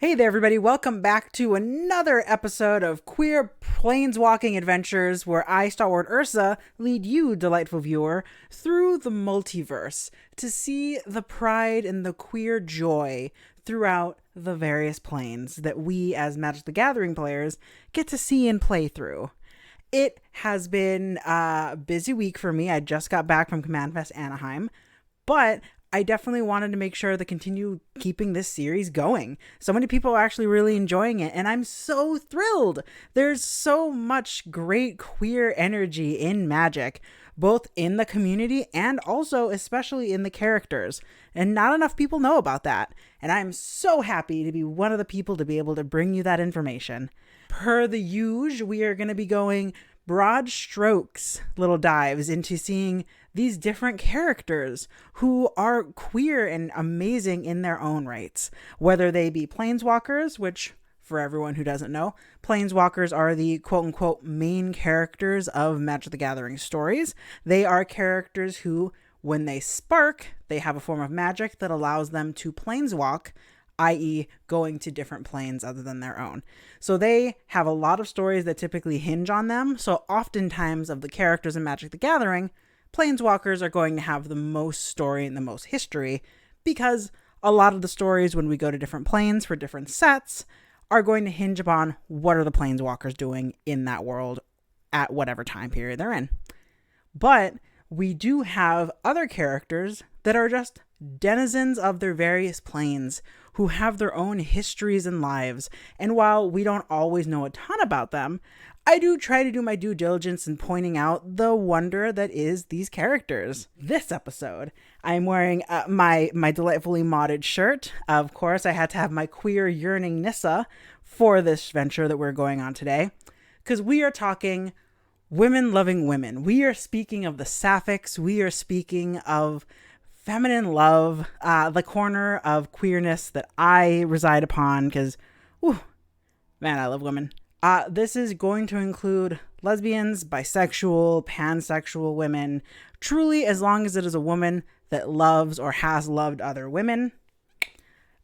Hey there, everybody. Welcome back to another episode of Queer Planeswalking Adventures, where I, Stalwart Ursa, lead you, delightful viewer, through the multiverse to see the pride and the queer joy throughout the various planes that we, as Magic the Gathering players, get to see and play through. It has been a busy week for me. I just got back from Command Fest Anaheim, but I definitely wanted to make sure to continue keeping this series going. So many people are actually really enjoying it, and I'm so thrilled. There's so much great queer energy in Magic, both in the community and also especially in the characters. And not enough people know about that. And I'm so happy to be one of the people to be able to bring you that information. Per the usual, we are going to be going broad strokes little dives into seeing these different characters who are queer and amazing in their own rights, whether they be planeswalkers, which for everyone who doesn't know, planeswalkers are the quote-unquote main characters of Magic the Gathering stories. They are characters who, when they spark, they have a form of magic that allows them to planeswalk, i.e. going to different planes other than their own. So they have a lot of stories that typically hinge on them. So oftentimes of the characters in Magic the Gathering, planeswalkers are going to have the most story and the most history, because a lot of the stories when we go to different planes for different sets are going to hinge upon what are the planeswalkers doing in that world at whatever time period they're in. But we do have other characters that are just denizens of their various planes who have their own histories and lives. And while we don't always know a ton about them, I do try to do my due diligence in pointing out the wonder that is these characters. This episode, I'm wearing my delightfully modded shirt. Of course, I had to have my queer yearning Nissa for this venture that we're going on today, because we are talking women loving women. We are speaking of the Saphics. We are speaking of feminine love, the corner of queerness that I reside upon, because, man, I love women. This is going to include lesbians, bisexual, pansexual women. Truly, as long as it is a woman that loves or has loved other women,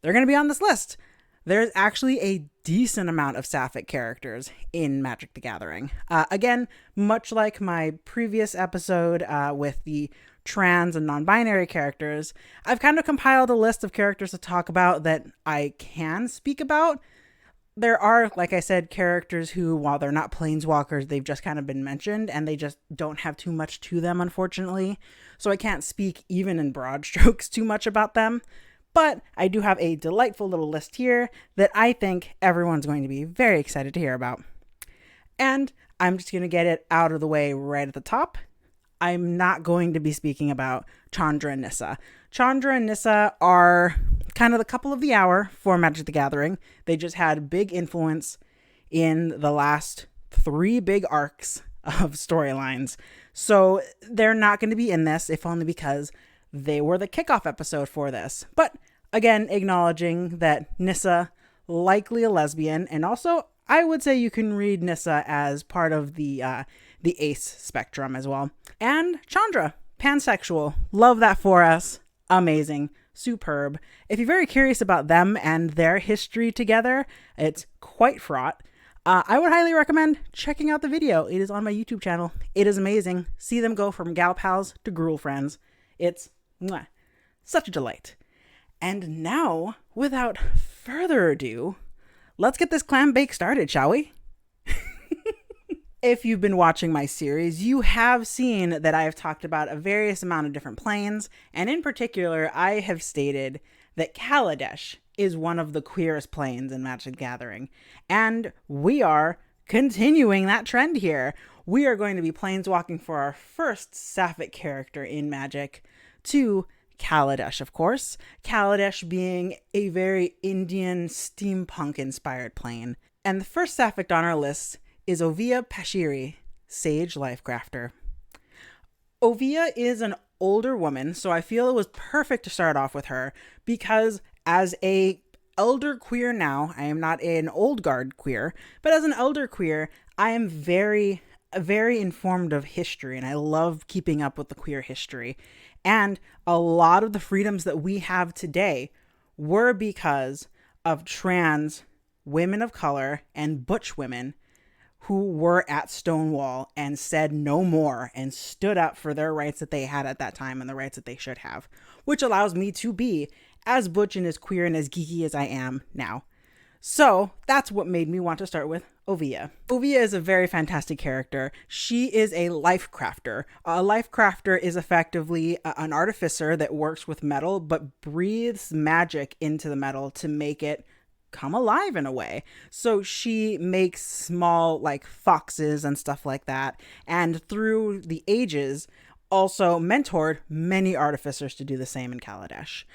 they're going to be on this list. There's actually a decent amount of Sapphic characters in Magic the Gathering. Again, much like my previous episode with the trans and non-binary characters, I've kind of compiled a list of characters to talk about that I can speak about. There are, like I said, characters who, while they're not planeswalkers, they've just kind of been mentioned and they just don't have too much to them, unfortunately. So I can't speak even in broad strokes too much about them. But I do have a delightful little list here that I think everyone's going to be very excited to hear about. And I'm just going to get it out of the way right at the top. I'm not going to be speaking about Chandra and Nissa. Chandra and Nissa are kind of the couple of the hour for Magic the Gathering. They just had big influence in the last 3 big arcs of storylines. So they're not going to be in this, if only because they were the kickoff episode for this. But again, acknowledging that Nissa, likely a lesbian, and also I would say you can read Nissa as part of the ace spectrum as well. And Chandra, pansexual. Love that for us. Amazing. Superb. If you're very curious about them and their history together, it's quite fraught. I would highly recommend checking out the video. It is on my YouTube channel. It is amazing. See them go from gal pals to gruel friends. It's such a delight. And now, without further ado, let's get this clam bake started, shall we? If you've been watching my series, you have seen that I have talked about a various amount of different planes, and in particular, I have stated that Kaladesh is one of the queerest planes in Magic the Gathering, and we are continuing that trend here. We are going to be planeswalking for our first Sapphic character in Magic to Kaladesh, of course. Kaladesh being a very Indian steampunk-inspired plane. And the first Sapphic on our list is Oviya Pashiri, Sage Lifecrafter. Oviya is an older woman, so I feel it was perfect to start off with her, because as a elder queer now, I am not an old guard queer, but as an elder queer, I am very informed of history, and I love keeping up with the queer history. And a lot of the freedoms that we have today were because of trans women of color and butch women who were at Stonewall and said no more and stood up for their rights that they had at that time and the rights that they should have, which allows me to be as butch and as queer and as geeky as I am now. So that's what made me want to start with Oviya. Oviya is a very fantastic character. She is a life crafter. A life crafter is effectively an artificer that works with metal but breathes magic into the metal to make it come alive in a way. So she makes small like foxes and stuff like that, and through the ages also mentored many artificers to do the same in Kaladesh.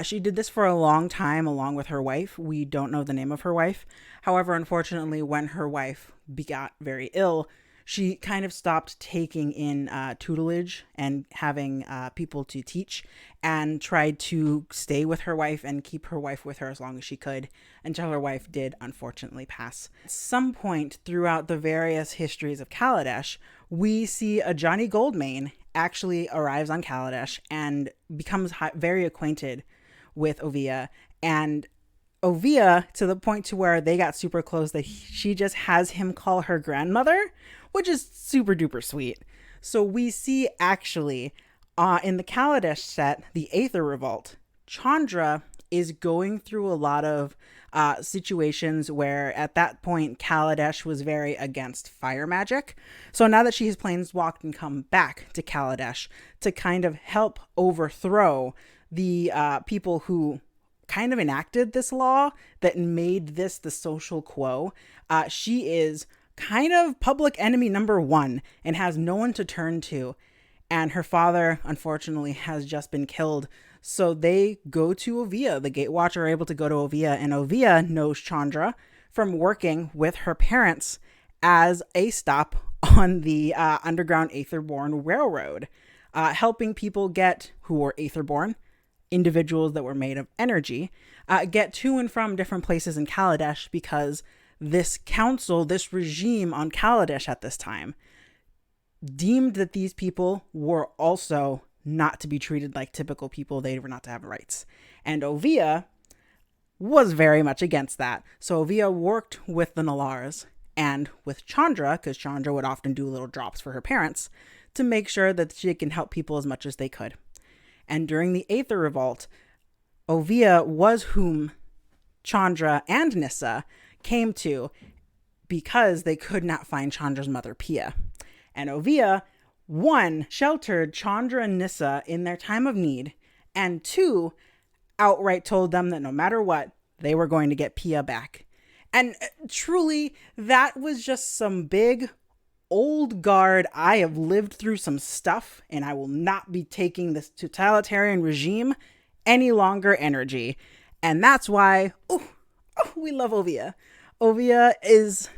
She did this for a long time along with her wife. We don't know the name of her wife. However, unfortunately, when her wife got very ill, she kind of stopped taking in tutelage and having people to teach, and tried to stay with her wife and keep her wife with her as long as she could until her wife did unfortunately pass. At some point throughout the various histories of Kaladesh, we see a Johnny Goldmane actually arrives on Kaladesh and becomes very acquainted with Oviya, and Oviya to the point to where they got super close that she just has him call her grandmother, which is super duper sweet. So we see actually in the Kaladesh set, the Aether Revolt, Chandra is going through a lot of situations where at that point Kaladesh was very against fire magic. So now that she has planeswalked and come back to Kaladesh to kind of help overthrow the people who kind of enacted this law that made this the social quo, she is kind of public enemy number one and has no one to turn to. And her father, unfortunately, has just been killed. So they go to Oviya. The Gatewatch are able to go to Oviya, and Oviya knows Chandra from working with her parents as a stop on the underground Aetherborn Railroad, helping people who were Aetherborn, individuals that were made of energy, get to and from different places in Kaladesh, because this council, this regime on Kaladesh at this time, deemed that these people were also not to be treated like typical people. They were not to have rights. And Oviya was very much against that. So Oviya worked with the Nalars and with Chandra, because Chandra would often do little drops for her parents, to make sure that she can help people as much as they could. And during the Aether Revolt, Oviya was whom Chandra and Nissa came to because they could not find Chandra's mother, Pia. And Oviya, one, sheltered Chandra and Nissa in their time of need, and two, outright told them that no matter what, they were going to get Pia back. And truly, that was just some big old guard. I have lived through some stuff, and I will not be taking this totalitarian regime any longer energy. And that's why, we love Oviya. Oviya is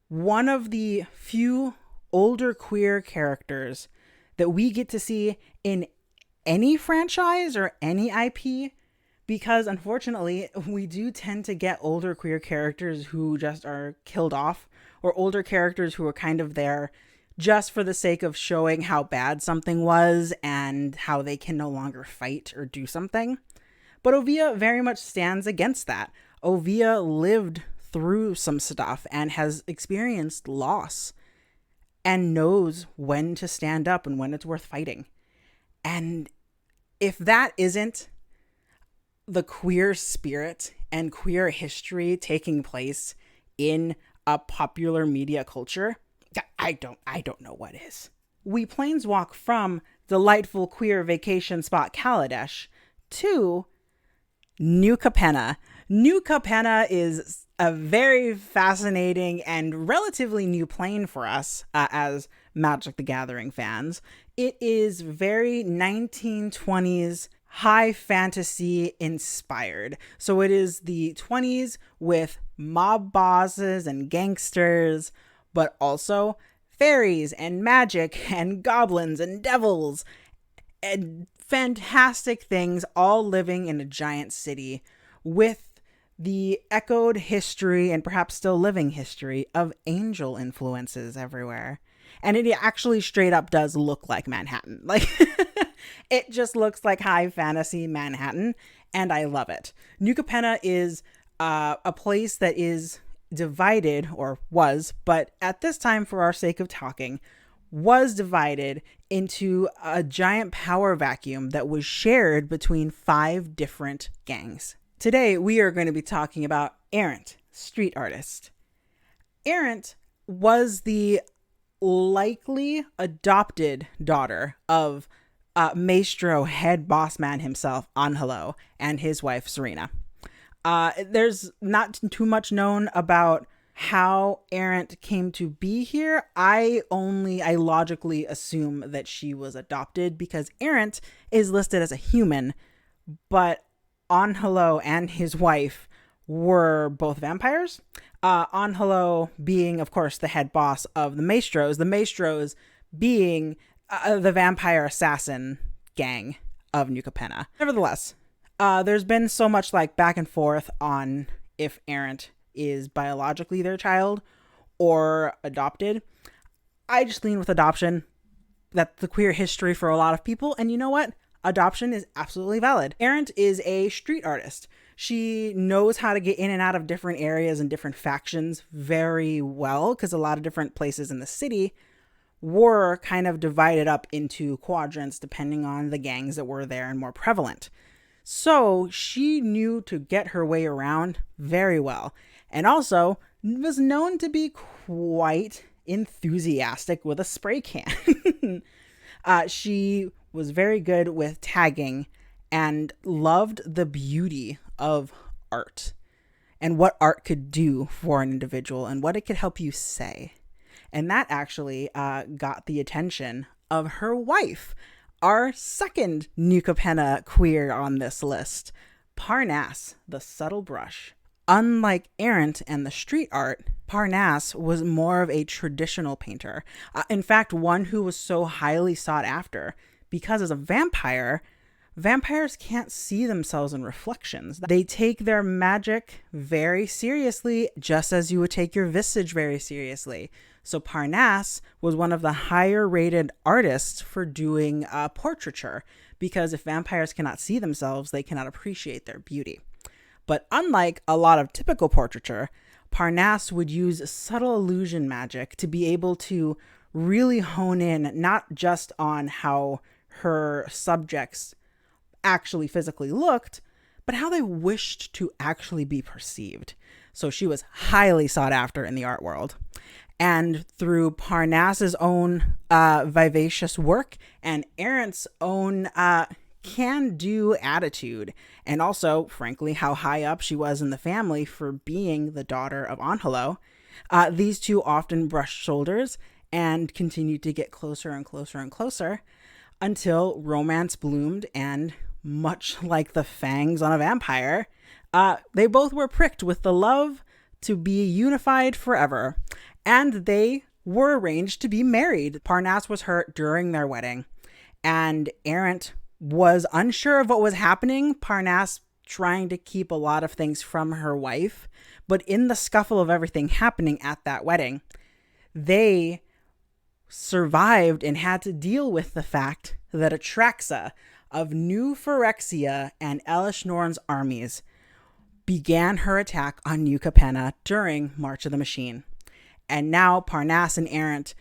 one of the few older queer characters that we get to see in any franchise or any IP, because unfortunately we do tend to get older queer characters who just are killed off, or older characters who are kind of there just for the sake of showing how bad something was and how they can no longer fight or do something. But Oviya very much stands against that. Oviya lived through some stuff and has experienced loss and knows when to stand up and when it's worth fighting. And if that isn't the queer spirit and queer history taking place in a popular media culture, I don't know what is. We planeswalk from delightful queer vacation spot Kaladesh to New Capenna. New Capenna is a very fascinating and relatively new plane for us as Magic the Gathering fans. It is very 1920s high fantasy inspired. So it is the 20s with mob bosses and gangsters, but also fairies and magic and goblins and devils and fantastic things all living in a giant city with the echoed history and perhaps still living history of angel influences everywhere. And it actually straight up does look like Manhattan. Like it just looks like high fantasy Manhattan, and I love it. New Capenna is a place that is divided, or was, but at this time, for our sake of talking, was divided into a giant power vacuum that was shared between 5 different gangs. Today, we are going to be talking about Errant, street artist. Errant was the likely adopted daughter of Maestro head boss man himself, Angelo, and his wife, Serena. There's not too much known about how Errant came to be here. I logically assume that she was adopted because Errant is listed as a human, but Angelo and his wife were both vampires. Angelo being, of course, the head boss of the Maestros being the vampire assassin gang of New Capenna. Nevertheless, there's been so much back and forth on if Errant is biologically their child or adopted. I just lean with adoption. That's the queer history for a lot of people. And you know what? Adoption is absolutely valid. Errant is a street artist. She knows how to get in and out of different areas and different factions very well, because a lot of different places in the city were kind of divided up into quadrants depending on the gangs that were there and more prevalent. So she knew to get her way around very well, and also was known to be quite enthusiastic with a spray can. She was very good with tagging and loved the beauty of art and what art could do for an individual and what it could help you say. And that actually got the attention of her wife, our second New Capenna queer on this list, Parnasse, the subtle brush. Unlike Errant and the street art, Parnasse was more of a traditional painter. In fact, one who was so highly sought after because as a vampire, vampires can't see themselves in reflections. They take their magic very seriously, just as you would take your visage very seriously. So Parnasse was one of the higher rated artists for doing portraiture, because if vampires cannot see themselves, they cannot appreciate their beauty. But unlike a lot of typical portraiture, Parnasse would use subtle illusion magic to be able to really hone in not just on how her subjects actually physically looked, but how they wished to actually be perceived. So she was highly sought after in the art world. And through Parnasse's own vivacious work and Errant's own can-do attitude, and also, frankly, how high up she was in the family for being the daughter of Angelo, these two often brushed shoulders and continued to get closer and closer and closer until romance bloomed, and much like the fangs on a vampire, they both were pricked with the love to be unified forever. And they were arranged to be married. Parnasse was hurt during their wedding, and Errant was unsure of what was happening. Parnasse trying to keep a lot of things from her wife, but in the scuffle of everything happening at that wedding, they survived and had to deal with the fact that Atraxa of New Phyrexia and Elish Norn's armies began her attack on New Capenna during March of the Machine. And now Parnasse and Errant,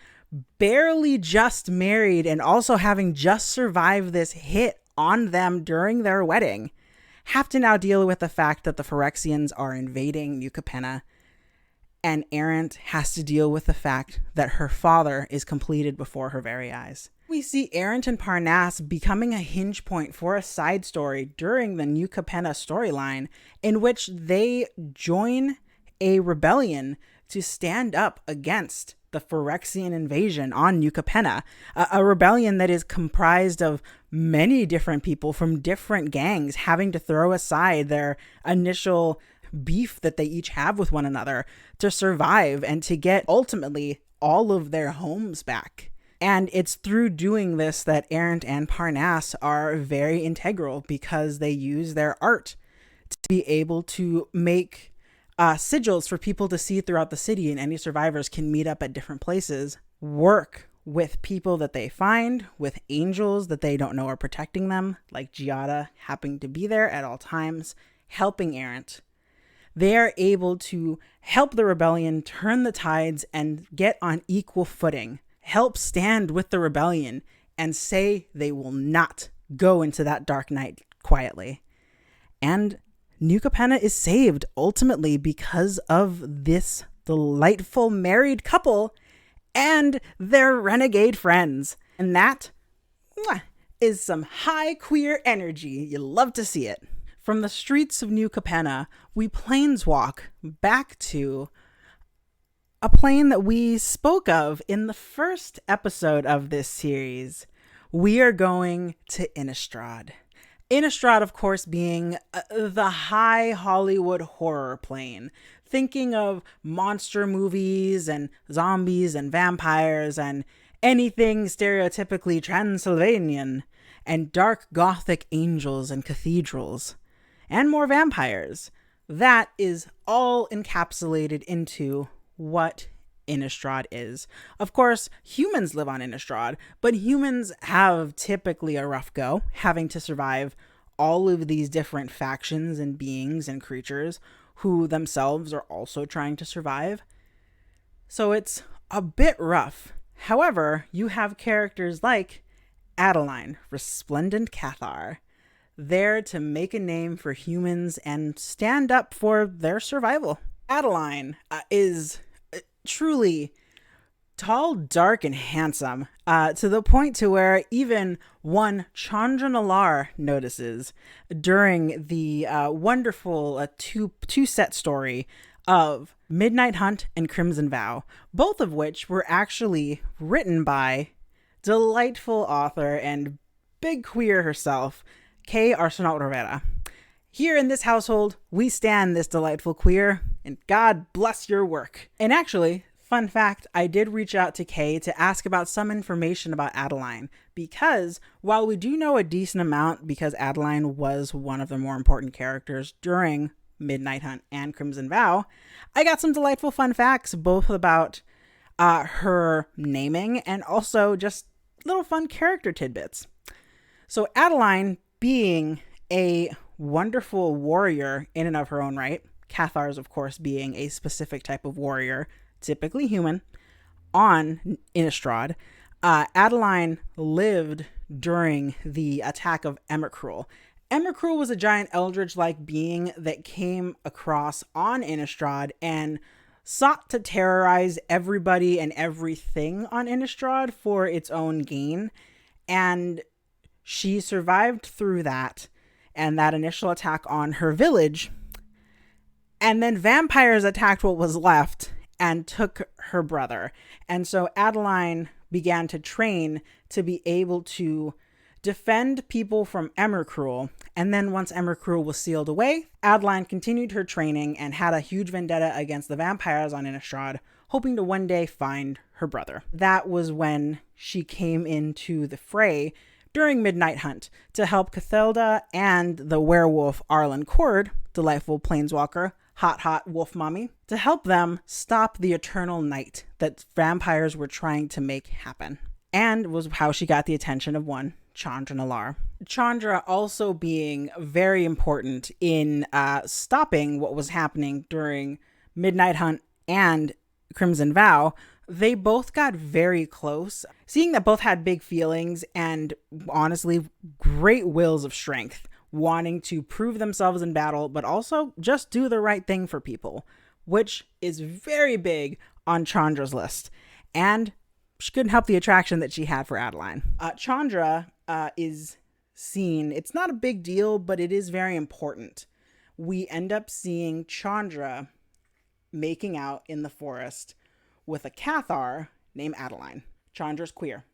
barely just married and also having just survived this hit on them during their wedding, have to now deal with the fact that the Phyrexians are invading New Capenna, and Errant has to deal with the fact that her father is completed before her very eyes. We see Errant and Parnasse becoming a hinge point for a side story during the New Capenna storyline, in which they join a rebellion to stand up against the Phyrexian invasion on New Capenna, a rebellion that is comprised of many different people from different gangs having to throw aside their initial beef that they each have with one another to survive and to get ultimately all of their homes back. And it's through doing this that Errant and Parnasse are very integral, because they use their art to be able to make sigils for people to see throughout the city, and any survivors can meet up at different places, work with people that they find, with angels that they don't know are protecting them, like Giada happening to be there at all times, helping Errant. They are able to help the rebellion turn the tides and get on equal footing, help stand with the rebellion, and say they will not go into that dark night quietly. And New Capenna is saved ultimately because of this delightful married couple and their renegade friends. And that is some high queer energy. You love to see it. From the streets of New Capenna, we planeswalk back to a plane that we spoke of in the first episode of this series. We are going to Innistrad. Innistrad, of course, being the high Hollywood horror plane. Thinking of monster movies and zombies and vampires and anything stereotypically Transylvanian, and dark gothic angels and cathedrals, and more vampires. That is all encapsulated into what Innistrad is. Of course, humans live on Innistrad, but humans have typically a rough go, having to survive all of these different factions and beings and creatures who themselves are also trying to survive. So it's a bit rough. However, you have characters like Adeline, Resplendent Cathar, there to make a name for humans and stand up for their survival. Adeline is truly tall, dark, and handsome, to the point to where even one Chandra Nalar notices during the wonderful two-set story of Midnight Hunt and Crimson Vow, both of which were actually written by delightful author and big queer herself, Kay Arsenault Rivera. Here in this household, we stand this delightful queer, and God bless your work. And actually, fun fact, I did reach out to Kay to ask about some information about Adeline, because while we do know a decent amount, because Adeline was one of the more important characters during Midnight Hunt and Crimson Vow, I got some delightful fun facts, both about her naming and also just little fun character tidbits. So Adeline, being a wonderful warrior in and of her own right, Cathar's, of course, being a specific type of warrior, typically human, on Innistrad, Adeline lived during the attack of Emrakul. Emrakul was a giant eldritch-like being that came across on Innistrad and sought to terrorize everybody and everything on Innistrad for its own gain. And she survived through that and that initial attack on her village. And then vampires attacked what was left and took her brother. And so Adeline began to train to be able to defend people from Emrakul. And then once Emrakul was sealed away, Adeline continued her training and had a huge vendetta against the vampires on Innistrad, hoping to one day find her brother. That was when she came into the fray during Midnight Hunt to help Cathelda and the werewolf Arlen Cord, delightful planeswalker, hot wolf mommy, to help them stop the eternal night that vampires were trying to make happen. And was how she got the attention of one Chandra Nalar. Chandra also being very important in stopping what was happening during Midnight Hunt and Crimson Vow. They both got very close, seeing that both had big feelings and honestly great wills of strength, wanting to prove themselves in battle, but also just do the right thing for people, which is very big on Chandra's list. And she couldn't help the attraction that she had for Adeline. Chandra is seen, it's not a big deal, but it is very important. We end up seeing Chandra making out in the forest with a Cathar named Adeline. Chandra's queer.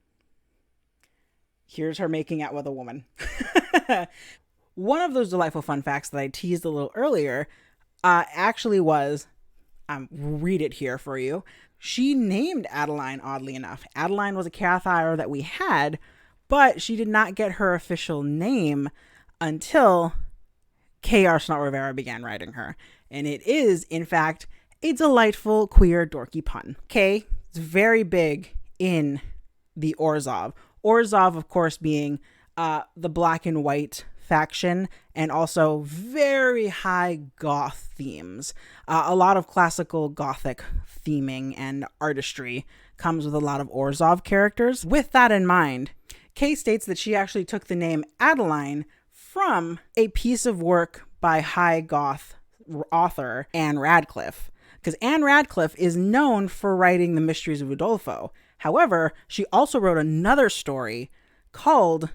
Here's her making out with a woman. One of those delightful fun facts that I teased a little earlier actually was, read it here for you. She named Adeline, oddly enough. Adeline was a Cathar that we had, but she did not get her official name until Kay Arsenault Rivera began writing her. And it is, in fact, a delightful queer dorky pun. Kay is very big in the Orzhov. Orzhov, of course, being the black and white faction and also very high goth themes. A lot of classical gothic theming and artistry comes with a lot of Orzhov characters. With that in mind, Kay states that she actually took the name Adeline from a piece of work by high goth author Anne Radcliffe, because Anne Radcliffe is known for writing The Mysteries of Udolpho. However, she also wrote another story called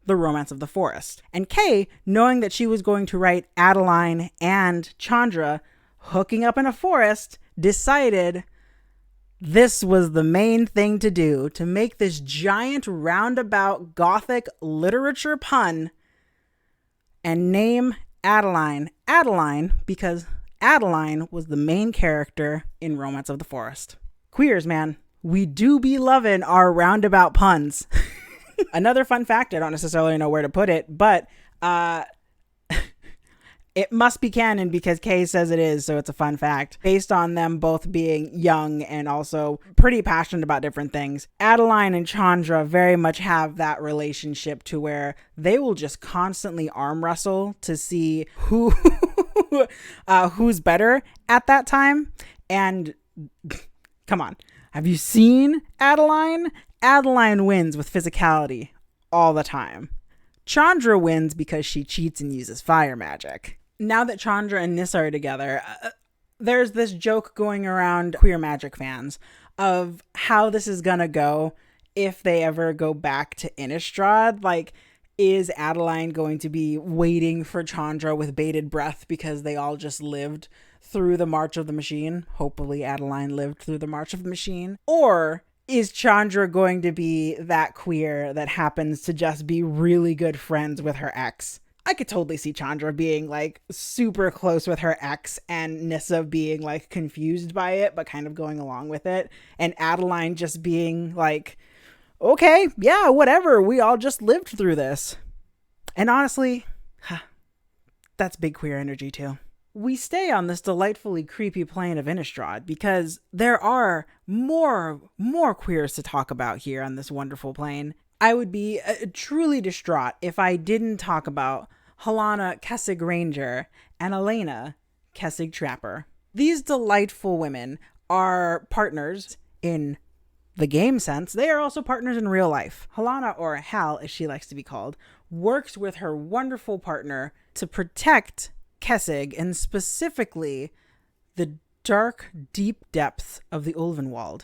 The Romance of the Forest. And Kay, knowing that she was going to write Adeline and Chandra hooking up in a forest, decided this was the main thing to do, to make this giant roundabout gothic literature pun and name Adeline because Adeline was the main character in Romance of the Forest. Queers, man, we do be loving our roundabout puns. Another fun fact, I don't necessarily know where to put it, but it must be canon because Kay says it is, so it's a fun fact. Based on them both being young and also pretty passionate about different things, Adeline and Chandra very much have that relationship to where they will just constantly arm wrestle to see who's better at that time. And come on, have you seen Adeline? Adeline wins with physicality all the time. Chandra wins because she cheats and uses fire magic. Now that Chandra and Nissa are together, there's this joke going around queer magic fans of how this is gonna go if they ever go back to Innistrad. Like, is Adeline going to be waiting for Chandra with bated breath because they all just lived through the March of the Machine? Hopefully Adeline lived through the March of the Machine. Or is Chandra going to be that queer that happens to just be really good friends with her ex? I could totally see Chandra being like super close with her ex and Nissa being like confused by it, but kind of going along with it. And Adeline just being like, okay, yeah, whatever. We all just lived through this. And honestly, that's big queer energy too. We stay on this delightfully creepy plane of Innistrad because there are more queers to talk about here on this wonderful plane. I would be truly distraught if I didn't talk about Helana Kessig Ranger and Elena Kessig Trapper. These delightful women are partners in the game sense. They are also partners in real life. Helana, or Hal as she likes to be called, works with her wonderful partner to protect Kessig, and specifically the dark, deep depths of the Ulvenwald.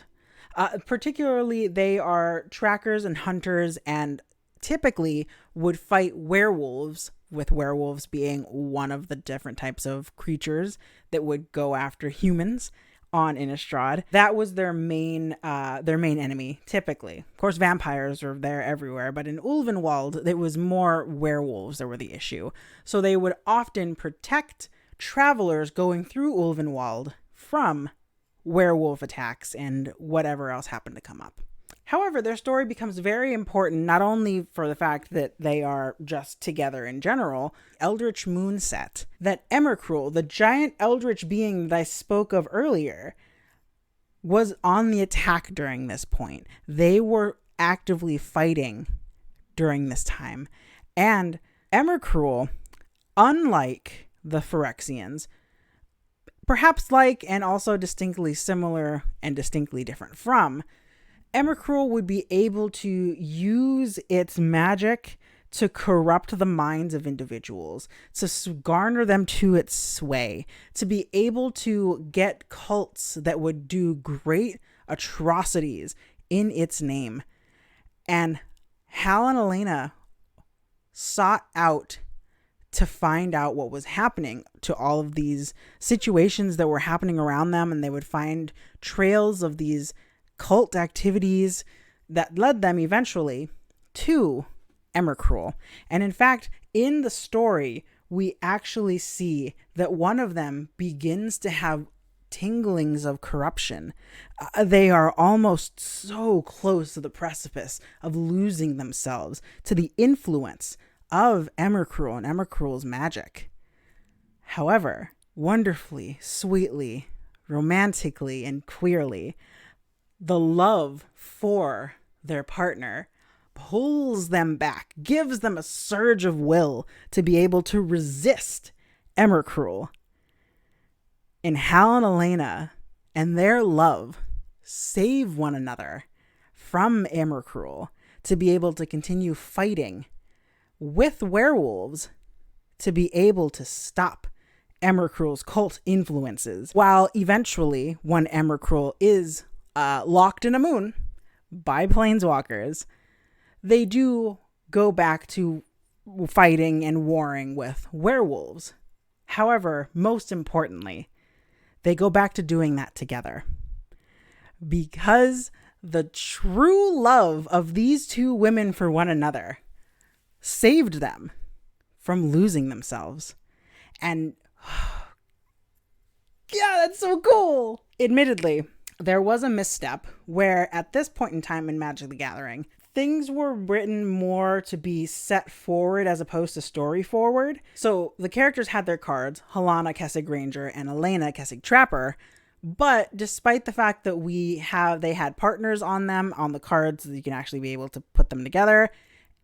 Particularly, they are trackers and hunters and typically would fight werewolves, with werewolves being one of the different types of creatures that would go after humans on Innistrad. That was their main enemy, typically. Of course, vampires are there everywhere, but in Ulvenwald, it was more werewolves that were the issue. So they would often protect travelers going through Ulvenwald from werewolf attacks and whatever else happened to come up. However, their story becomes very important, not only for the fact that they are just together in general, Eldritch Moonset, that Emmercruel, the giant eldritch being that I spoke of earlier, was on the attack during this point. They were actively fighting during this time. And Emmercruel, unlike the Phyrexians, perhaps like and also distinctly similar and distinctly different from, Emmercruel would be able to use its magic to corrupt the minds of individuals, to garner them to its sway, to be able to get cults that would do great atrocities in its name. And Hal and Elena sought out to find out what was happening to all of these situations that were happening around them, and they would find trails of these cult activities that led them eventually to Emmercruel. And in fact, in the story, we actually see that one of them begins to have tinglings of corruption. They are almost so close to the precipice of losing themselves to the influence of Emmercruel and Emmercruel's magic. However, wonderfully, sweetly, romantically, and queerly, the love for their partner pulls them back, gives them a surge of will to be able to resist Emmercruel. And Hal and Elena and their love save one another from Emmercruel to be able to continue fighting with werewolves to be able to stop Emmercruel's cult influences, while eventually, when Emmercruel is locked in a moon by planeswalkers, they do go back to fighting and warring with werewolves. However, most importantly, they go back to doing that together. Because the true love of these two women for one another saved them from losing themselves. And yeah, that's so cool. Admittedly, there was a misstep where at this point in time in Magic the Gathering, things were written more to be set forward as opposed to story forward. So the characters had their cards, Helana Kessig Ranger and Elena Kessig Trapper. But despite the fact that they had partners on them, on the cards, so you can actually be able to put them together.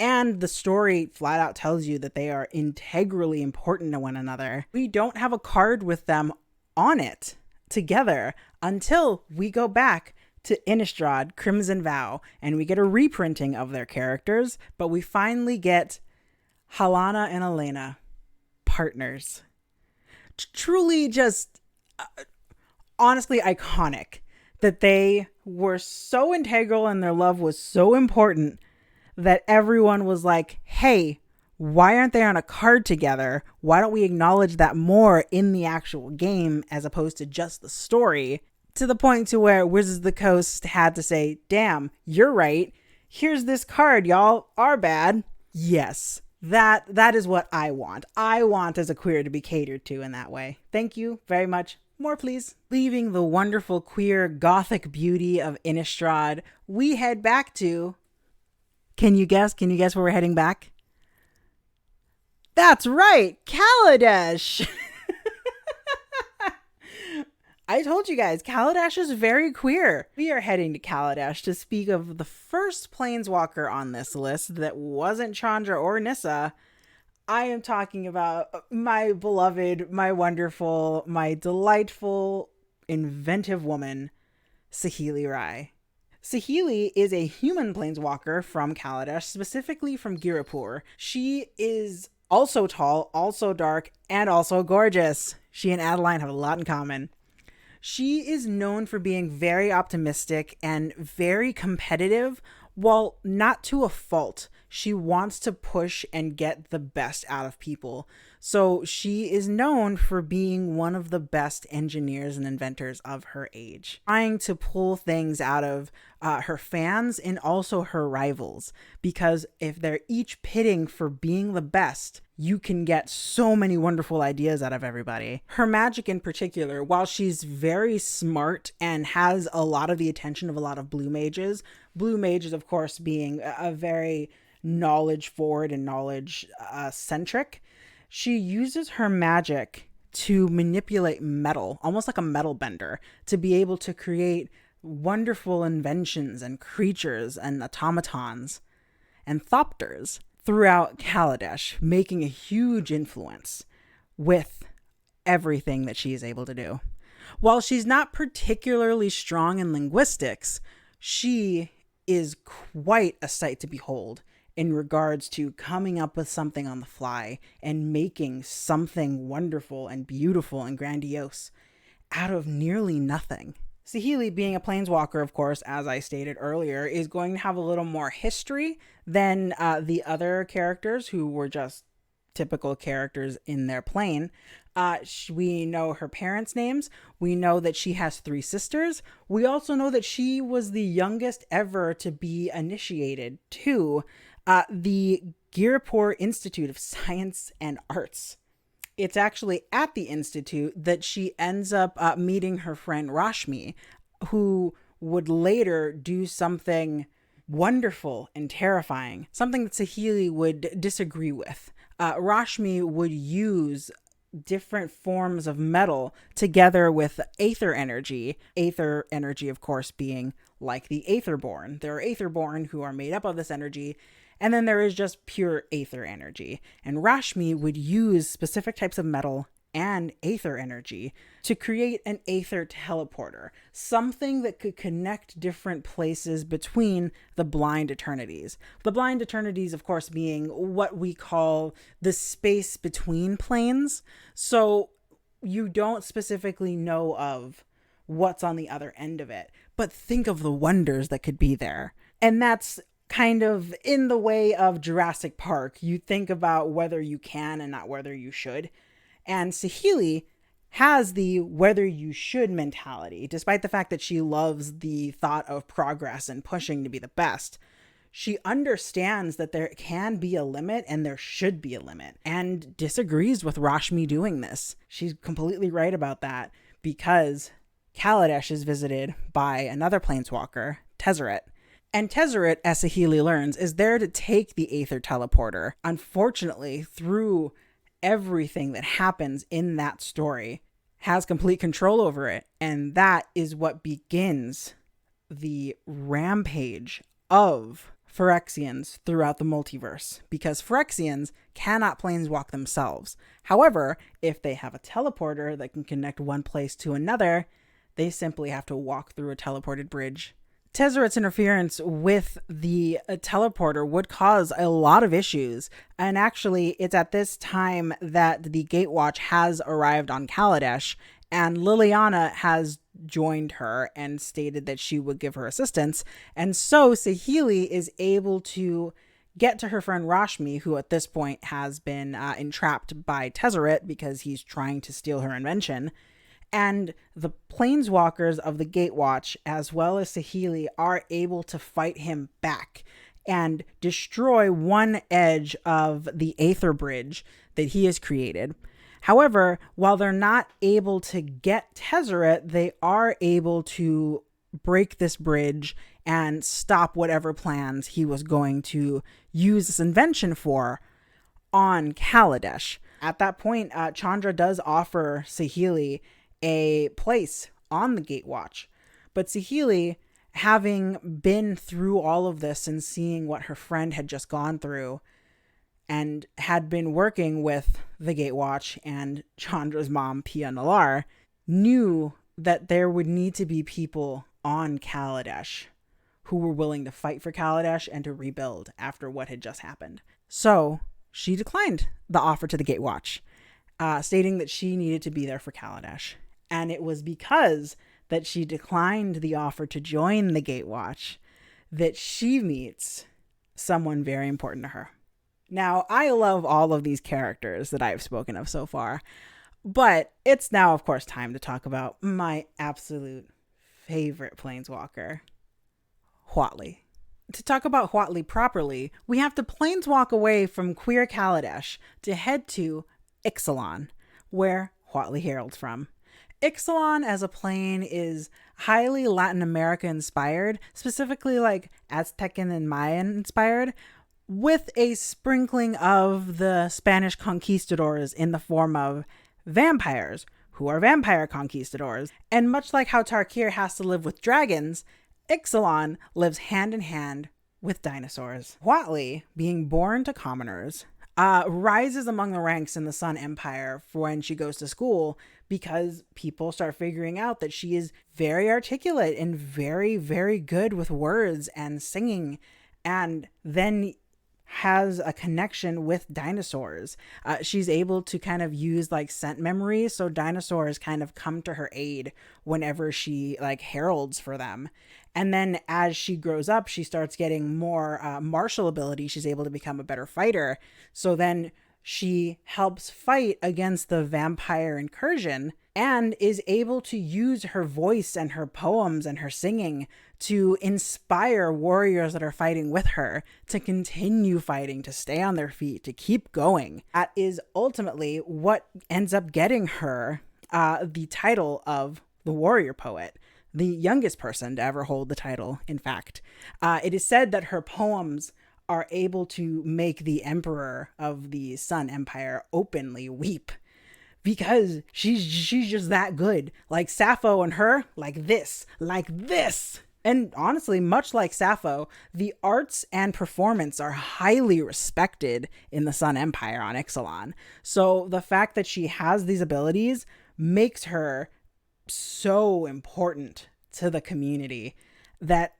And the story flat out tells you that they are integrally important to one another. We don't have a card with them on it together until we go back to Innistrad Crimson Vow and we get a reprinting of their characters, but we finally get Helana and Elena partners. Truly just honestly iconic that they were so integral and their love was so important that everyone was like, hey, why aren't they on a card together? Why don't we acknowledge that more in the actual game as opposed to just the story? To the point to where Wizards of the Coast had to say, damn, you're right. Here's this card. Y'all are bad. Yes, that is what I want. I want as a queer to be catered to in that way. Thank you very much. More, please. Leaving the wonderful queer gothic beauty of Innistrad, we head back to... Can you guess where we're heading back? That's right, Kaladesh! I told you guys, Kaladesh is very queer. We are heading to Kaladesh to speak of the first planeswalker on this list that wasn't Chandra or Nissa. I am talking about my beloved, my wonderful, my delightful, inventive woman, Saheeli Rai. Saheeli is a human planeswalker from Kaladesh, specifically from Girapur. She is also tall, also dark, and also gorgeous. She and Adeline have a lot in common. She is known for being very optimistic and very competitive, while not to a fault. She wants to push and get the best out of people. So she is known for being one of the best engineers and inventors of her age, trying to pull things out of her fans and also her rivals, because if they're each pitting for being the best, you can get so many wonderful ideas out of everybody. Her magic in particular, while she's very smart and has a lot of the attention of a lot of blue mages, of course being a very knowledge forward and knowledge centric, she uses her magic to manipulate metal, almost like a metal bender, to be able to create wonderful inventions and creatures and automatons and thopters throughout Kaladesh, making a huge influence with everything that she is able to do. While she's not particularly strong in linguistics, she is quite a sight to behold in regards to coming up with something on the fly and making something wonderful and beautiful and grandiose out of nearly nothing. Saheeli, being a planeswalker, of course, as I stated earlier, is going to have a little more history than the other characters who were just typical characters in their plane. We know her parents' names. We know that she has 3 sisters. We also know that she was the youngest ever to be initiated to the Girapur Institute of Science and Arts. It's actually at the Institute that she ends up meeting her friend Rashmi, who would later do something wonderful and terrifying, something that Saheeli would disagree with. Rashmi would use different forms of metal together with aether energy. Aether energy, of course, being like the Aetherborn. There are Aetherborn who are made up of this energy, and then there is just pure aether energy. And Rashmi would use specific types of metal and aether energy to create an aether teleporter, something that could connect different places between the blind eternities. The blind eternities, of course, being what we call the space between planes. So you don't specifically know of what's on the other end of it, but think of the wonders that could be there. And that's kind of in the way of Jurassic Park. You think about whether you can and not whether you should. And Saheeli has the whether you should mentality, despite the fact that she loves the thought of progress and pushing to be the best. She understands that there can be a limit and there should be a limit, and disagrees with Rashmi doing this. She's completely right about that, because Kaladesh is visited by another planeswalker, Tezzeret. And Tezzeret, as Saheeli learns, is there to take the Aether Teleporter. Unfortunately, through everything that happens in that story, has complete control over it. And that is what begins the rampage of Phyrexians throughout the multiverse, because Phyrexians cannot planeswalk themselves. However, if they have a teleporter that can connect one place to another, they simply have to walk through a teleported bridge. Tezzeret's interference with the teleporter would cause a lot of issues, and actually it's at this time that the Gatewatch has arrived on Kaladesh, and Liliana has joined her and stated that she would give her assistance. And so Saheeli is able to get to her friend Rashmi, who at this point has been entrapped by Tezzeret because he's trying to steal her invention. And the planeswalkers of the Gatewatch, as well as Saheeli, are able to fight him back and destroy one edge of the Aether Bridge that he has created. However, while they're not able to get Tezzeret, they are able to break this bridge and stop whatever plans he was going to use this invention for on Kaladesh. At that point, Chandra does offer Saheeli a place on the Gatewatch, but Saheeli, having been through all of this and seeing what her friend had just gone through, and had been working with the Gatewatch and Chandra's mom, Pia Nalar, knew that there would need to be people on Kaladesh who were willing to fight for Kaladesh and to rebuild after what had just happened. So she declined the offer to the Gatewatch, stating that she needed to be there for Kaladesh. And it was because that she declined the offer to join the Gatewatch that she meets someone very important to her. Now, I love all of these characters that I've spoken of so far, but it's now, of course, time to talk about my absolute favorite planeswalker, Huatli. To talk about Huatli properly, we have to planeswalk away from queer Kaladesh to head to Ixalan, where Huatli heralds from. Ixalan as a plane is highly Latin America inspired, specifically like Aztecan and Mayan inspired, with a sprinkling of the Spanish conquistadors in the form of vampires, who are vampire conquistadors. And much like how Tarkir has to live with dragons, Ixalan lives hand in hand with dinosaurs. Huatli, being born to commoners, rises among the ranks in the Sun Empire for when she goes to school, because people start figuring out that she is very articulate and very, very good with words and singing, and then has a connection with dinosaurs. She's able to kind of use like scent memory, so dinosaurs kind of come to her aid whenever she like heralds for them. And then as she grows up, she starts getting more martial ability. She's able to become a better fighter. So then she helps fight against the vampire incursion and is able to use her voice and her poems and her singing to inspire warriors that are fighting with her to continue fighting, to stay on their feet, to keep going. That is ultimately what ends up getting her the title of the warrior poet, the youngest person to ever hold the title, in fact. It is said that her poems are able to make the emperor of the Sun Empire openly weep, because she's just that good. Like Sappho and her, like this. And honestly, much like Sappho, the arts and performance are highly respected in the Sun Empire on Ixalan. So the fact that she has these abilities makes her so important to the community, that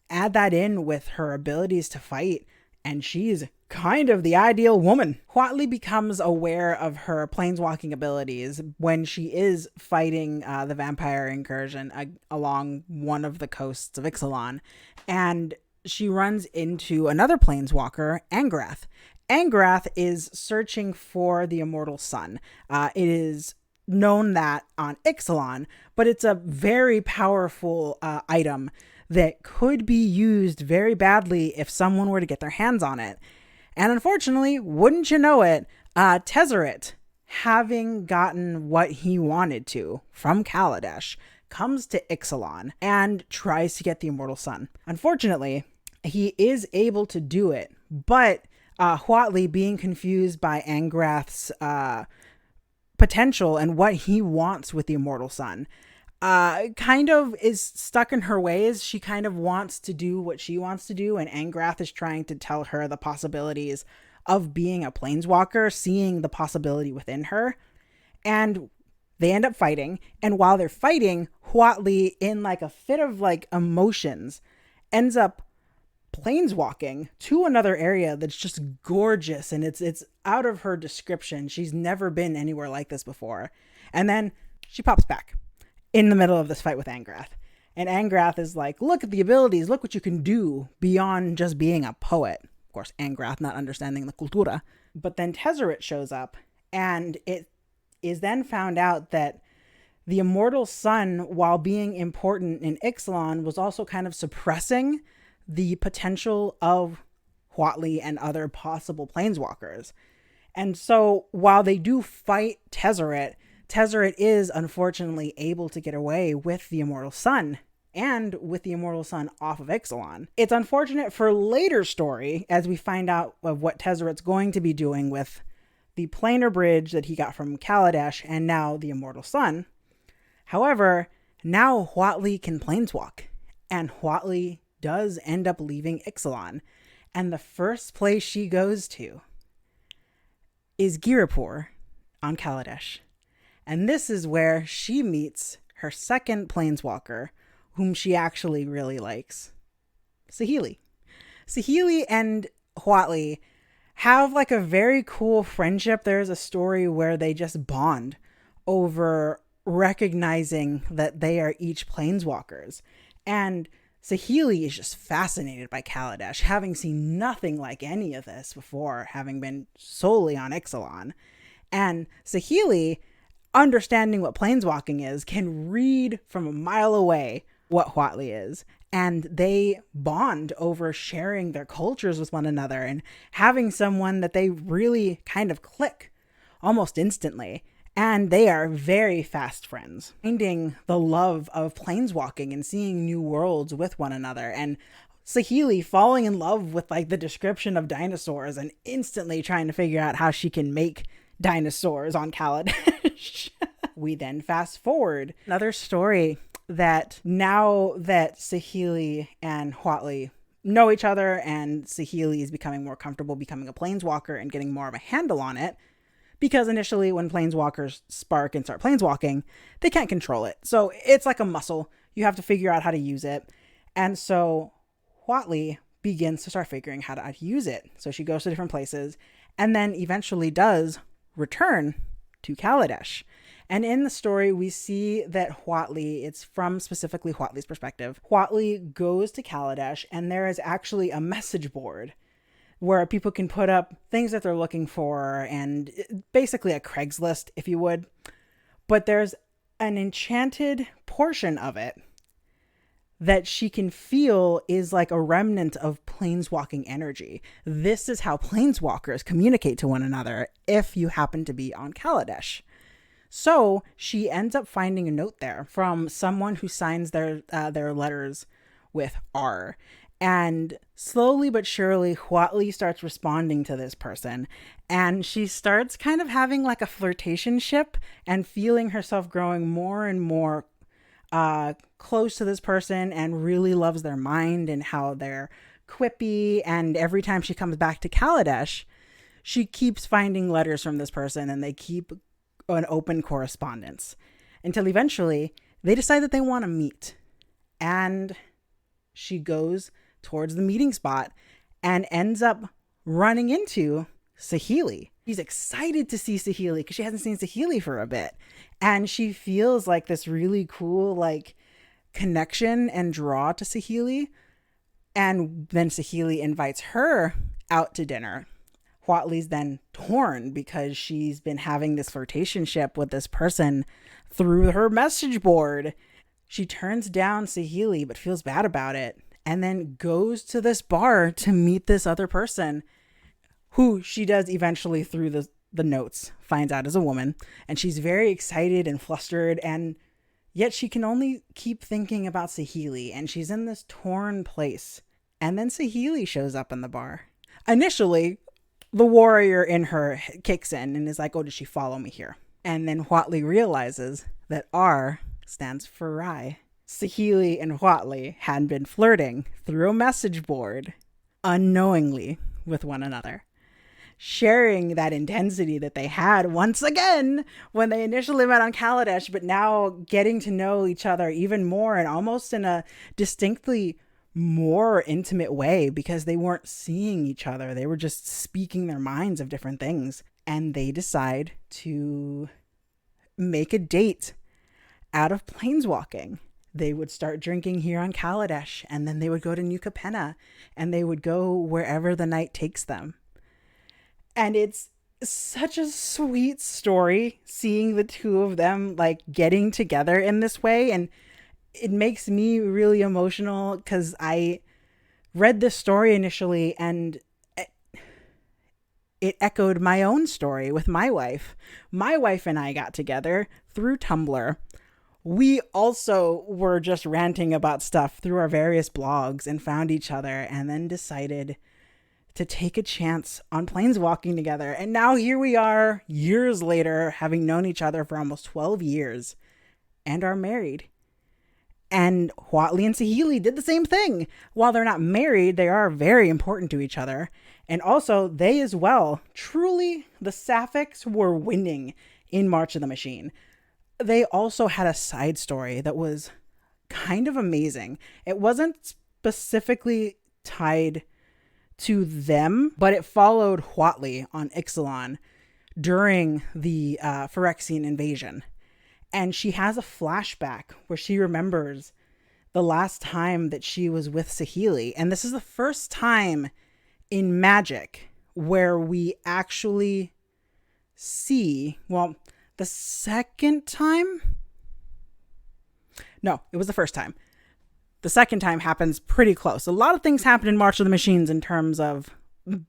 add that in with her abilities to fight, and she's kind of the ideal woman. Huatli becomes aware of her planeswalking abilities when she is fighting the vampire incursion along one of the coasts of Ixalan, and she runs into another planeswalker, Angrath. Angrath is searching for the immortal sun. It is known that on Ixalan, but it's a very powerful item that could be used very badly if someone were to get their hands on it. And unfortunately, wouldn't you know it, Tezzeret, having gotten what he wanted to from Kaladesh, comes to Ixalan and tries to get the immortal sun. Unfortunately, he is able to do it, but Huatli, being confused by Angrath's potential and what he wants with the immortal sun, kind of is stuck in her ways. She kind of wants to do what she wants to do, and Angrath is trying to tell her the possibilities of being a planeswalker, seeing the possibility within her. And they end up fighting, and while they're fighting, Huatli, in like a fit of like emotions, ends up planeswalking to another area that's just gorgeous, and it's out of her description. She's never been anywhere like this before. And then she pops back in the middle of this fight with Angrath. And Angrath is like, look at the abilities, look what you can do beyond just being a poet. Of course, Angrath not understanding the cultura. But then Tezzeret shows up, and it is then found out that the immortal sun, while being important in Ixalan, was also kind of suppressing the potential of Huatli and other possible planeswalkers. And so while they do fight Tezzeret, Tezzeret is unfortunately able to get away with the immortal sun, and with the immortal sun off of Ixalan. It's unfortunate for later story, as we find out of what Tezzeret's going to be doing with the planar bridge that he got from Kaladesh and now the immortal sun. However, now Huatli can planeswalk, and Huatli does end up leaving Ixalan, and the first place she goes to is Girapur on Kaladesh. And this is where she meets her second planeswalker, whom she actually really likes, Saheeli. Saheeli and Huatli have like a very cool friendship. There's a story where they just bond over recognizing that they are each planeswalkers. And Saheeli is just fascinated by Kaladesh, having seen nothing like any of this before, having been solely on Ixalan. And Saheeli, understanding what planeswalking is, can read from a mile away what Huatli is. And they bond over sharing their cultures with one another and having someone that they really kind of click almost instantly. And they are very fast friends, finding the love of planeswalking and seeing new worlds with one another. And Saheeli falling in love with like the description of dinosaurs and instantly trying to figure out how she can make dinosaurs on Kaladesh. We then fast forward another story that now that Saheeli and Huatli know each other and Saheeli is becoming more comfortable becoming a planeswalker and getting more of a handle on it, because initially when planeswalkers spark and start planeswalking, they can't control it. So it's like a muscle. You have to figure out how to use it. And so Huatli begins to start figuring out how to use it. So she goes to different places and then eventually does return to Kaladesh. And in the story, we see that Huatli, it's from specifically Huatli's perspective, Huatli goes to Kaladesh and there is actually a message board where people can put up things that they're looking for, and basically a Craigslist, if you would. But there's an enchanted portion of it that she can feel is like a remnant of planeswalking energy. This is how planeswalkers communicate to one another if you happen to be on Kaladesh. So she ends up finding a note there from someone who signs their letters with R. And slowly but surely, Huatli starts responding to this person. And she starts kind of having like a flirtationship and feeling herself growing more and more close to this person, and really loves their mind and how they're quippy. And every time she comes back to Kaladesh, she keeps finding letters from this person, and they keep an open correspondence until eventually they decide that they want to meet. And she goes towards the meeting spot and ends up running into Saheeli. She's excited to see Saheeli because she hasn't seen Saheeli for a bit. And she feels like this really cool like connection and draw to Saheeli. And then Saheeli invites her out to dinner. Huatli's then torn because she's been having this flirtationship with this person through her message board. She turns down Saheeli but feels bad about it, and then goes to this bar to meet this other person who she does eventually, through the notes, finds out is a woman. And she's very excited and flustered, and yet she can only keep thinking about Saheeli, and she's in this torn place. And then Saheeli shows up in the bar. Initially, the warrior in her kicks in and is like, oh, did she follow me here? And then Huatli realizes that R stands for Rai. Saheeli and Huatli had been flirting through a message board unknowingly with one another, sharing that intensity that they had once again when they initially met on Kaladesh, but now getting to know each other even more, and almost in a distinctly more intimate way, because they weren't seeing each other. They were just speaking their minds of different things. And they decide to make a date out of planeswalking. They would start drinking here on Kaladesh, and then they would go to New Capenna, and they would go wherever the night takes them. And it's such a sweet story seeing the two of them like getting together in this way. And it makes me really emotional because I read this story initially, and it echoed my own story with my wife. My wife and I got together through Tumblr. We also were just ranting about stuff through our various blogs and found each other, and then decided to take a chance on planeswalking together. And now here we are, years later, having known each other for almost 12 years, and are married. And Huatli and Saheeli did the same thing. While they're not married, they are very important to each other. And also, they as well, truly, the Saphics were winning in March of the Machine. They also had a side story that was kind of amazing. It wasn't specifically tied to them, but it followed Huatli on Ixalan during the Phyrexian invasion. And she has a flashback where she remembers the last time that she was with Saheeli. And this is the first time in Magic where we actually see, well, the second time? No, it was the first time. The second time happens pretty close. A lot of things happen in March of the Machines in terms of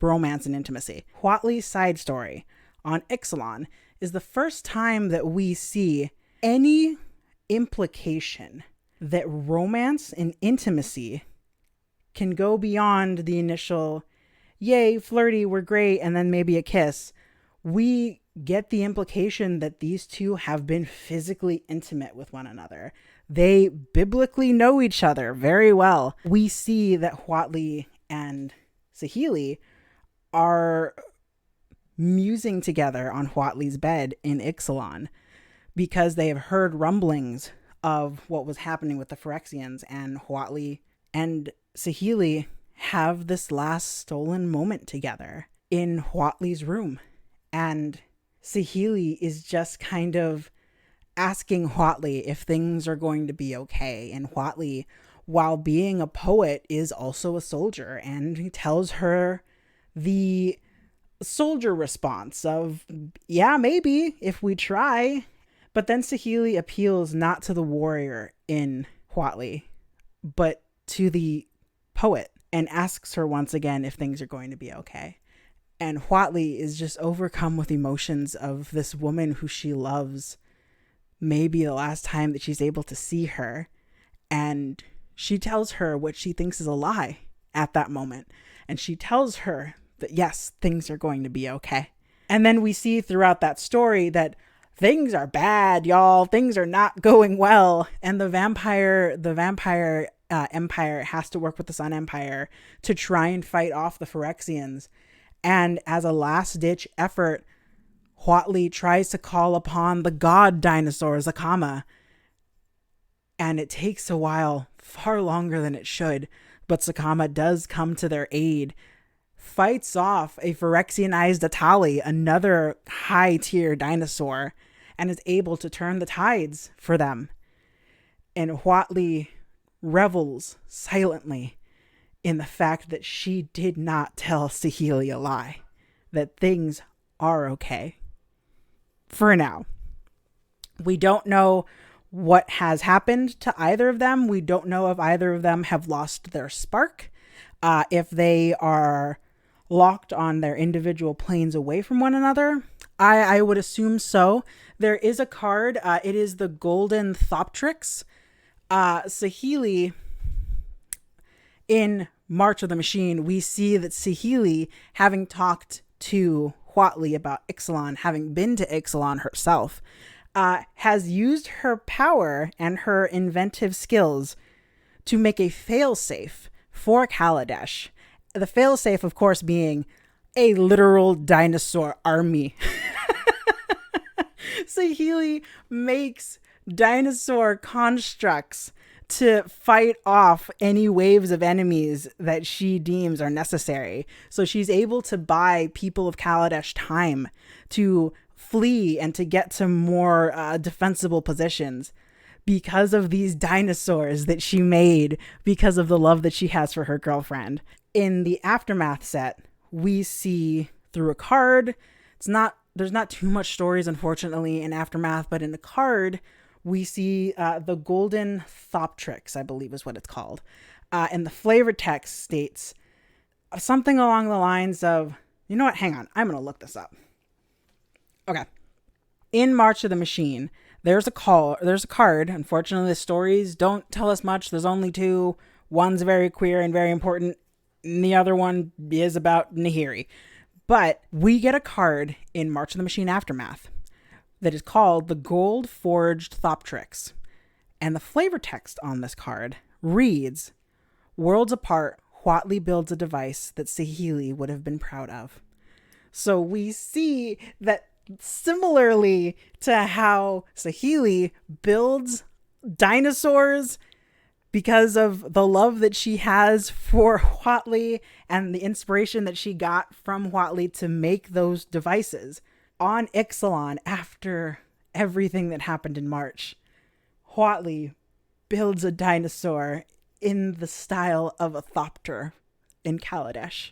romance and intimacy. Huatli's side story on Ixalan is the first time that we see any implication that romance and intimacy can go beyond the initial, yay, flirty, we're great, and then maybe a kiss. We get the implication that these two have been physically intimate with one another. They biblically know each other very well. We see that Huatli and Saheeli are musing together on Huatli's bed in Ixalan, because they have heard rumblings of what was happening with the Phyrexians, and Huatli and Saheeli have this last stolen moment together in Huatli's room. And Saheeli is just kind of asking Huatli if things are going to be okay. And Huatli, while being a poet, is also a soldier, and he tells her the soldier response of, yeah, maybe if we try. But then Saheeli appeals not to the warrior in Huatli, but to the poet, and asks her once again if things are going to be okay. And Huatli is just overcome with emotions of this woman who she loves, maybe the last time that she's able to see her. And she tells her what she thinks is a lie. at that moment. And she tells her that, yes, things are going to be okay. And then we see throughout that story that things are bad, y'all. Things are not going well. And the vampire empire has to work with the Sun Empire to try and fight off the Phyrexians. And as a last-ditch effort, Huatli tries to call upon the god dinosaur, Zakama. And it takes a while, far longer than it should. But Zakama does come to their aid, fights off a Phyrexianized Atali, another high-tier dinosaur, and is able to turn the tides for them. And Huatli revels silently in the fact that she did not tell Saheeli a lie, that things are okay. For now. We don't know what has happened to either of them. We don't know if either of them have lost their spark, if they are locked on their individual planes away from one another. I would assume so. There is a card. It is the Golden Thoptrix. Saheeli, in March of the Machine, we see that Saheeli, having talked to Huatli about Ixalan, having been to Ixalan herself, has used her power and her inventive skills to make a failsafe for Kaladesh. The failsafe, of course, being a literal dinosaur army. Saheeli makes dinosaur constructs to fight off any waves of enemies that she deems are necessary. So she's able to buy people of Kaladesh time to flee and to get to more defensible positions because of these dinosaurs that she made, because of the love that she has for her girlfriend. In the Aftermath set, we see through a card, there's not too much stories, unfortunately, in Aftermath, but in the card, we see the Golden Thoptrix, I believe is what it's called. And the flavor text states something along the lines of, you know what, hang on, I'm going to look this up. Okay. In March of the Machine, there's a card. Unfortunately, the stories don't tell us much. There's only two. One's very queer and very important, and the other one is about Nahiri. But we get a card in March of the Machine Aftermath that is called the Gold Forged Thoptrix. And the flavor text on this card reads, "Worlds apart, Huatli builds a device that Saheeli would have been proud of." So we see that similarly to how Saheeli builds dinosaurs because of the love that she has for Huatli and the inspiration that she got from Huatli to make those devices on Ixalan after everything that happened in March, Huatli builds a dinosaur in the style of a Thopter in Kaladesh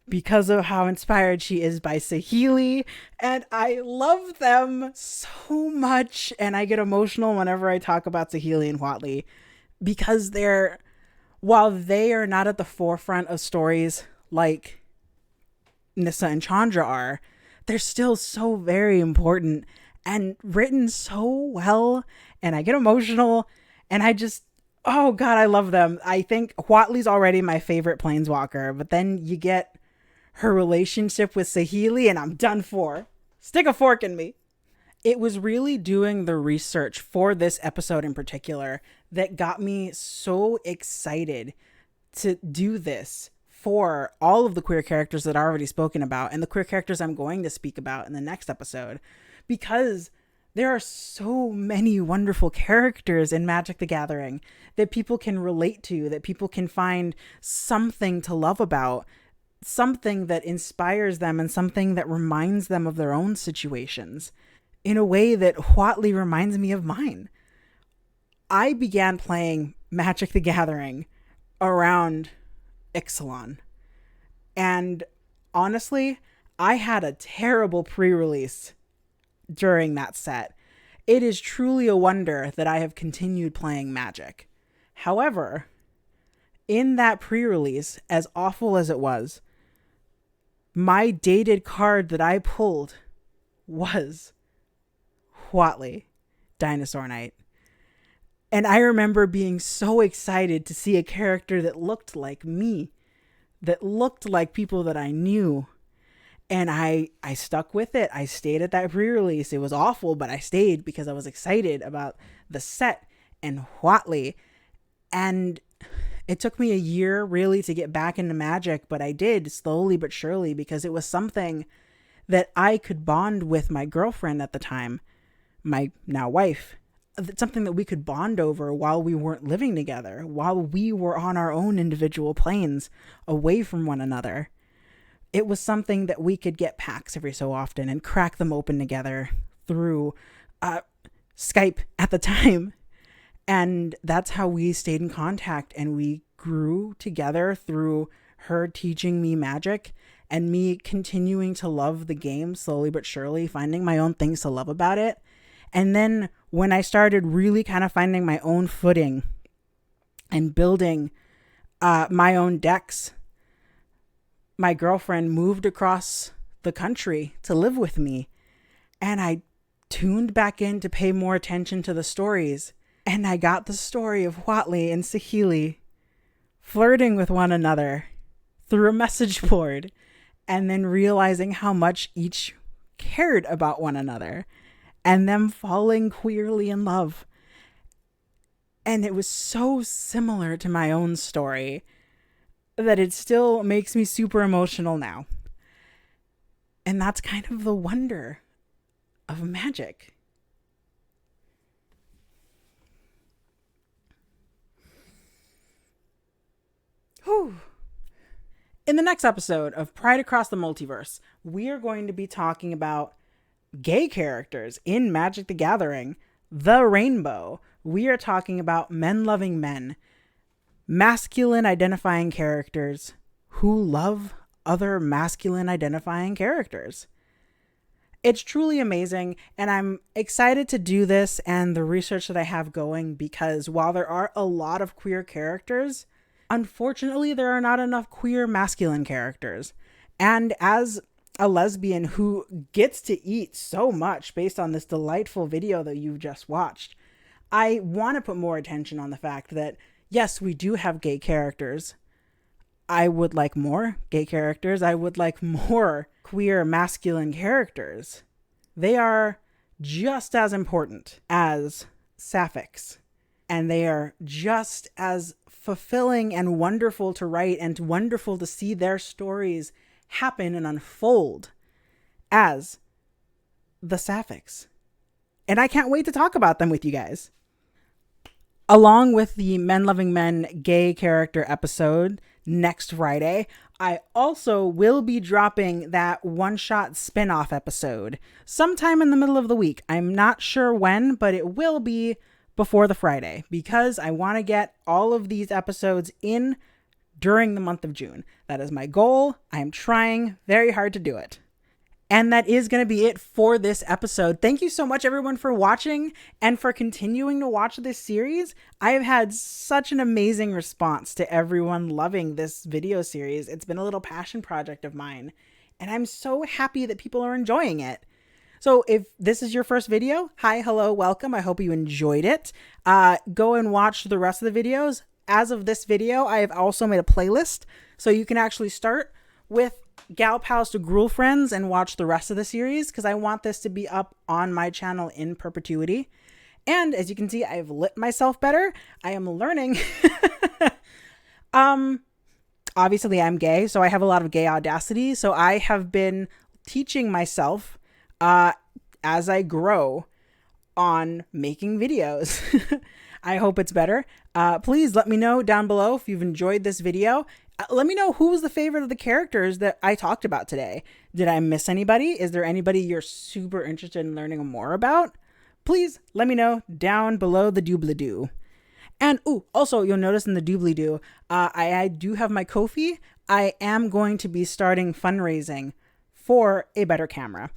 because of how inspired she is by Saheeli, and I love them so much, and I get emotional whenever I talk about Saheeli and Huatli, because while they are not at the forefront of stories like Nissa and Chandra are, they're still so very important and written so well, and I get emotional, and oh god, I love them. I think Huatli's already my favorite planeswalker, but then you get her relationship with Saheeli, and I'm done for. Stick a fork in me. It was really doing the research for this episode in particular that got me so excited to do this for all of the queer characters that I already spoken about and the queer characters I'm going to speak about in the next episode, because there are so many wonderful characters in Magic the Gathering that people can relate to, that people can find something to love about, something that inspires them and something that reminds them of their own situations in a way that Huatli reminds me of mine. I began playing Magic the Gathering around Ixalan, and honestly, I had a terrible pre-release during that set. It is truly a wonder that I have continued playing Magic. However, in that pre-release, as awful as it was, my dated card that I pulled was Huatli, Dinosaur Knight. And I remember being so excited to see a character that looked like me, that looked like people that I knew. And I stuck with it. I stayed at that pre-release. It was awful, but I stayed because I was excited about the set and Huatli. And it took me a year really to get back into Magic, but I did slowly but surely because it was something that I could bond with my girlfriend at the time, my now wife. It's something that we could bond over while we weren't living together, while we were on our own individual planes away from one another. It was something that we could get packs every so often and crack them open together through Skype at the time. And that's how we stayed in contact, and we grew together through her teaching me Magic and me continuing to love the game slowly but surely, finding my own things to love about it. And then when I started really kind of finding my own footing and building my own decks, my girlfriend moved across the country to live with me, and I tuned back in to pay more attention to the stories. And I got the story of Huatli and Saheeli flirting with one another through a message board, and then realizing how much each cared about one another, and them falling queerly in love. And it was so similar to my own story that it still makes me super emotional now. And that's kind of the wonder of Magic. Whew. In the next episode of Pride Across the Multiverse, we are going to be talking about gay characters in Magic the Gathering, the rainbow. We are talking about men loving men, masculine identifying characters who love other masculine identifying characters. It's truly amazing, and I'm excited to do this and the research that I have going, because while there are a lot of queer characters, unfortunately there are not enough queer masculine characters. And as a lesbian who gets to eat so much based on this delightful video that you've just watched, I want to put more attention on the fact that yes, we do have gay characters. I would like more gay characters. I would like more queer masculine characters. They are just as important as Saphics. And they are just as fulfilling and wonderful to write and wonderful to see their stories happen and unfold as the Saphics. And I can't wait to talk about them with you guys. Along with the Men Loving Men gay character episode next Friday, I also will be dropping that one-shot spin-off episode sometime in the middle of the week. I'm not sure when, but it will be before the Friday, because I want to get all of these episodes in during the month of June. That is my goal. I am trying very hard to do it. And that is going to be it for this episode. Thank you so much, everyone, for watching and for continuing to watch this series. I have had such an amazing response to everyone loving this video series. It's been a little passion project of mine, and I'm so happy that people are enjoying it. So if this is your first video, hi, hello, welcome. I hope you enjoyed it. Go and watch the rest of the videos. As of this video, I have also made a playlist, so you can actually start with Gal Pals to Gruel Friends and watch the rest of the series, because I want this to be up on my channel in perpetuity. And as you can see, I've lit myself better. I am learning. Obviously I'm gay, so I have a lot of gay audacity. So I have been teaching myself as I grow on making videos. I hope it's better. Please let me know down below if you've enjoyed this video. Let me know who was the favorite of the characters that I talked about today. Did I miss anybody? Is there anybody you're super interested in learning more about? Please let me know down below the doobly-doo. And also you'll notice in the doobly-doo, I do have my Ko-fi. I am going to be starting fundraising for a better camera.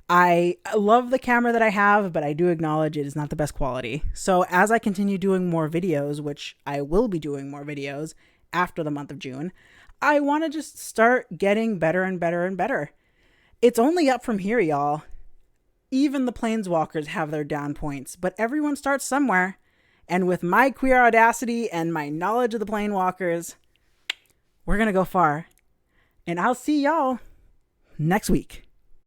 I love the camera that I have, but I do acknowledge it is not the best quality. So as I continue doing more videos, which I will be doing more videos after the month of June, I want to just start getting better and better and better. It's only up from here, y'all. Even the planeswalkers have their down points, but everyone starts somewhere. And with my queer audacity and my knowledge of the Planewalkers, we're going to go far. And I'll see y'all next week.